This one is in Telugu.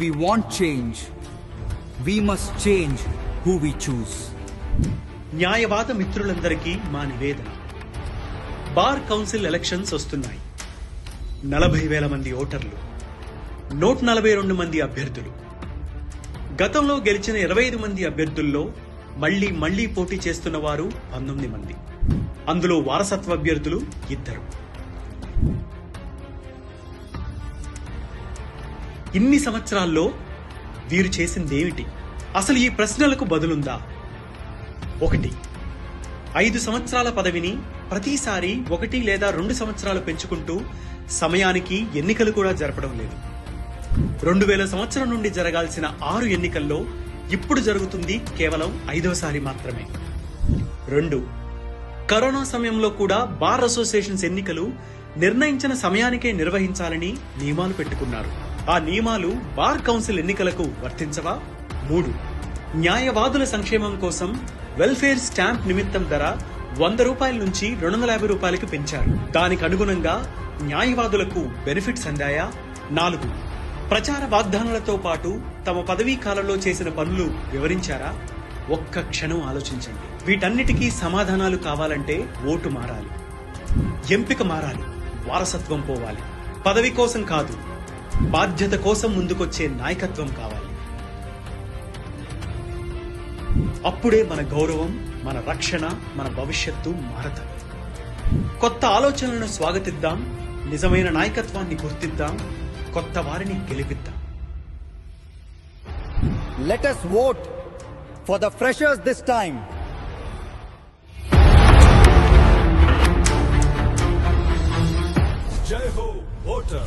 we want change, we must change who we choose. న్యాయవాద మిత్రులందరికీ మా నివేదన. బార్ కౌన్సిల్ ఎలక్షన్స్ వస్తున్నాయి. 40,000 మంది ఓటర్లు, 142 మంది అభ్యర్థులు. గతంలో గెలిచిన 25 మంది అభ్యర్థుల్లో మళ్లీ పోటీ చేస్తున్న వారు 19 మంది. అందులో వారసత్వ అభ్యర్థులు 2. ఇన్ని సంవత్సరాల్లో వీరు చేసిందేమిటి? అసలు ఈ ప్రశ్నలకు బదులుందా? 1. 5 సంవత్సరాల పదవిని ప్రతిసారి 1 లేదా 2 సంవత్సరాలు పెంచుకుంటూ సమయానికి ఎన్నికలు కూడా జరపడం లేదు. 2000 సంవత్సరం నుండి జరగాల్సిన 6 ఎన్నికల్లో ఇప్పుడు జరుగుతుంది కేవలం 5వసారి మాత్రమే. 2. కరోనా సమయంలో కూడా బార్ అసోసియేషన్స్ ఎన్నికలు నిర్ణయించిన సమయానికే నిర్వహించాలని నియమాలు పెట్టుకున్నారు. ఆ నియమాలు బార్ కౌన్సిల్ ఎన్నికలకు వర్తించవా? 3. న్యాయవాదుల సంక్షేమం కోసం వెల్ఫేర్ స్టాంప్ నిమిత్తం ధర 100 రూపాయల నుంచి 250 రూపాయలకు పెంచారు. దానికి అనుగుణంగా న్యాయవాదులకు బెనిఫిట్స్ అందాయా? 4. ప్రచార వాగ్దానాలతో పాటు తమ పదవీ కాలంలో చేసిన పనులు వివరించారా? ఒక్క క్షణం ఆలోచించండి. వీటన్నిటికీ సమాధానాలు కావాలంటే ఓటు మారాలి, ఎంపిక మారాలి, వారసత్వం పోవాలి. పదవి కోసం కాదు, బాధ్యత కోసం ముందుకొచ్చే నాయకత్వం కావాలి. అప్పుడే మన గౌరవం, మన రక్షణ, మన భవిష్యత్తు మారతాయి. కొత్త ఆలోచనలను స్వాగతిద్దాం, నిజమైన నాయకత్వాన్ని గుర్తిద్దాం, కొత్త వారిని గెలిపిద్దాం. Let us vote for the freshers this time. Jai Ho, voter!